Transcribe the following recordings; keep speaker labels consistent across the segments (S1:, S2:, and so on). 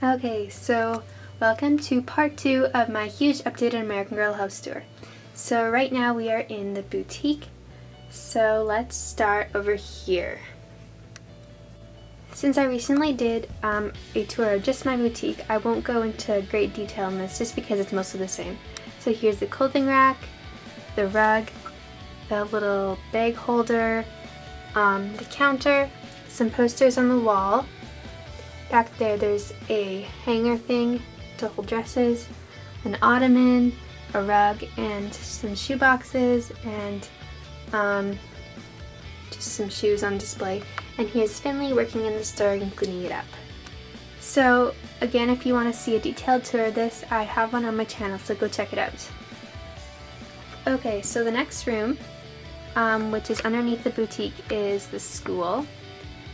S1: Okay, so welcome to part 2 of my huge updated American Girl house tour. So right now we are in the boutique, so let's start over here. Since I recently did a tour of just my boutique, I won't go into great detail on this just because it's mostly the same. So here's the clothing rack, the rug, the little bag holder, the counter, some posters on the wall. Back there's a hanger thing to hold dresses, an ottoman, a rug, and some shoe boxes, and just some shoes on display. And here's Finley working in the store and cleaning it up. So again, if you want to see a detailed tour of this, I have one on my channel, so go check it out. Okay, so the next room, which is underneath the boutique, is the school.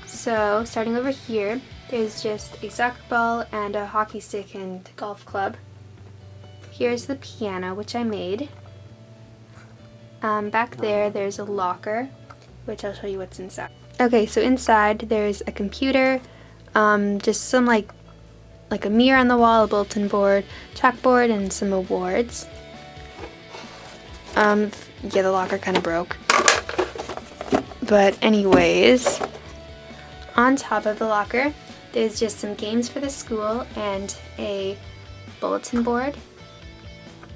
S1: So starting over here, there's just a soccer ball and a hockey stick and golf club. Here's the piano, which I made. Back there's a locker, which I'll show you what's inside. Okay, so inside there's a computer, just some like a mirror on the wall, a bulletin board, chalkboard, and some awards. Yeah, the locker kind of broke. But anyways, on top of the locker, there's just some games for the school and a bulletin board.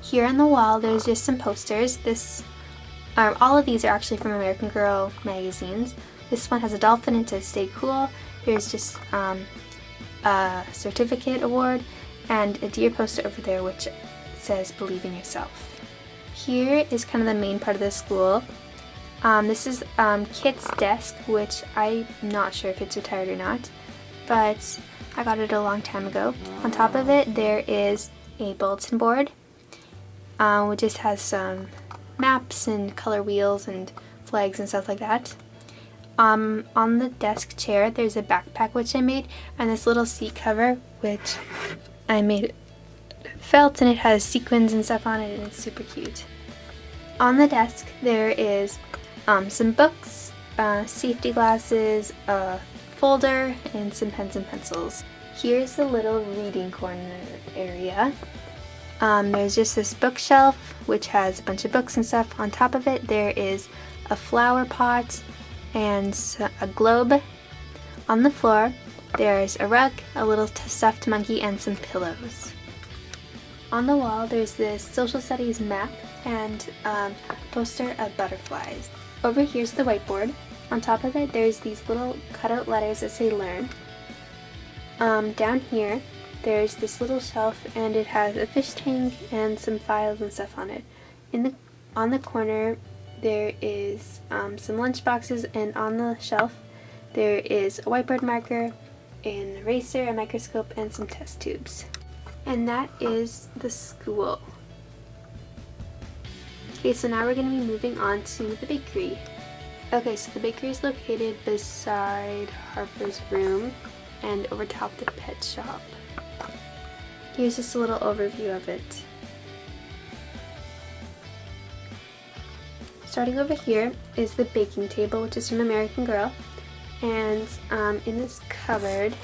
S1: Here on the wall, there's just some posters. All of these are actually from American Girl magazines. This one has a dolphin and says "Stay cool." There's just a certificate award and a deer poster over there which says "Believe in yourself." Here is kind of the main part of the school. This is Kit's desk, which I'm not sure if it's retired or not, but I got it a long time ago. On top of it, there is a bulletin board, which just has some maps and color wheels and flags and stuff like that. On the desk chair, there's a backpack which I made, and this little seat cover which I made felt, and it has sequins and stuff on it, and it's super cute. On the desk, there is some books, safety glasses, a folder, and some pens and pencils. Here's the little reading corner area. There's just this bookshelf which has a bunch of books and stuff. On top of it, there is a flower pot and a globe. On the floor, there's a rug, a little stuffed monkey, and some pillows. On the wall, there's this social studies map and a poster of butterflies. Over here's the whiteboard. On top of it, there's these little cutout letters that say "Learn." Down here, there's this little shelf, and it has a fish tank and some files and stuff on it. On the corner, there is some lunch boxes, and on the shelf, there is a whiteboard marker, an eraser, a microscope, and some test tubes. And that is the school. Okay, so now we're going to be moving on to the bakery. Okay, so the bakery is located beside Harper's room and over top the pet shop. Here's just a little overview of it. Starting over here is the baking table, which is from American Girl. And in this cupboard,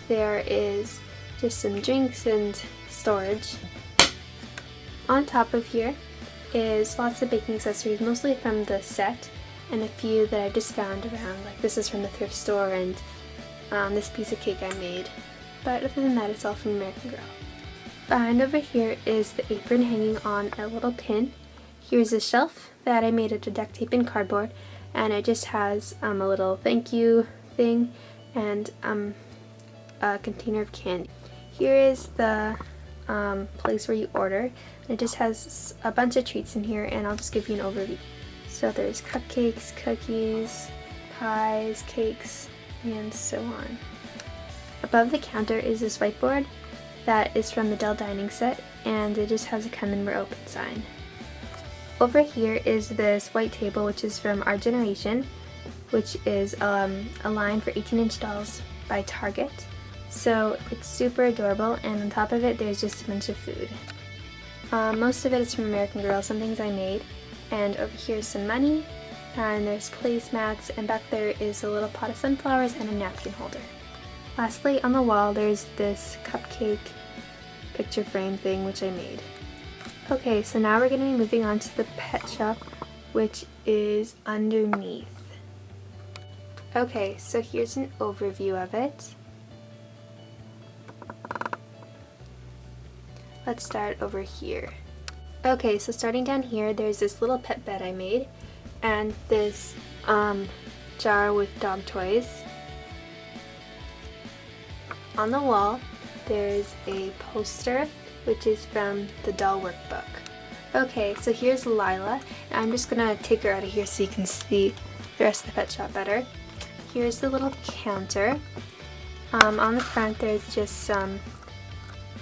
S1: there is just some drinks and storage. On top of here is lots of baking accessories, mostly from the set, and a few that I just found around. Like this is from the thrift store, and this piece of cake I made. But other than that, it's all from American Girl. Behind over here is the apron hanging on a little pin. Here's a shelf that I made out of duct tape and cardboard, and it just has a little thank you thing and a container of candy. Here is the place where you order. It just has a bunch of treats in here, and I'll just give you an overview. So there's cupcakes, cookies, pies, cakes, and so on. Above the counter is this whiteboard that is from the Dell dining set, and it just has a "Come in, we're open" sign. Over here is this white table, which is from Our Generation, which is a line for 18-inch dolls by Target. So it's super adorable, and on top of it there's just a bunch of food. Most of it is from American Girl, some things I made. And over here is some money, and there's placemats, and back there is a little pot of sunflowers and a napkin holder. Lastly, on the wall there's this cupcake picture frame thing which I made. Okay, so now we're going to be moving on to the pet shop, which is underneath. Okay, so here's an overview of it. Let's start over here. Okay, so starting down here, there's this little pet bed I made, and this jar with dog toys. On the wall, there's a poster, which is from the doll workbook. Okay, so here's Lila, and I'm just gonna take her out of here so you can see the rest of the pet shop better. Here's the little counter. On the front, there's just some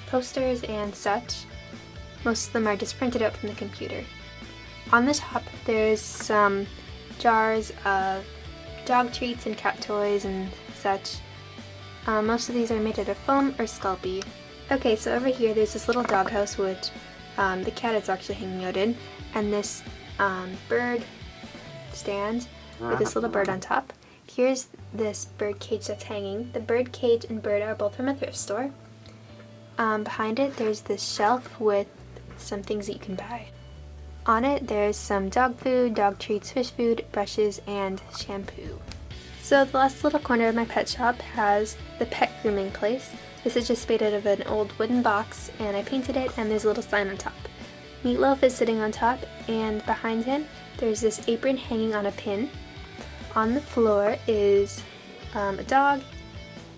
S1: posters and such. Most of them are just printed out from the computer. On the top, there's some jars of dog treats and cat toys and such. Most of these are made out of foam or Sculpey. Okay, so over here there's this little doghouse which the cat is actually hanging out in, and this bird stand with this little bird on top. Here's this bird cage that's hanging. The bird cage and bird are both from a thrift store. Behind it there's this shelf with some things that you can buy. On it there's some dog food, dog treats, fish food, brushes, and shampoo. So the last little corner of my pet shop has the pet grooming place. This is just made out of an old wooden box, and I painted it, and there's a little sign on top. Meatloaf is sitting on top, and behind him there's this apron hanging on a pin. On the floor is a dog,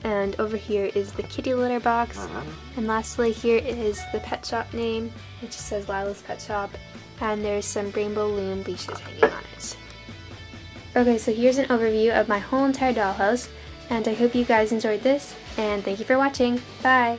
S1: and over here is the kitty litter box. And lastly, here is the pet shop name, which says Lila's Pet Shop, and there's some rainbow loom leashes hanging on it. Okay, so here's an overview of my whole entire dollhouse, and I hope you guys enjoyed this, and thank you for watching. Bye!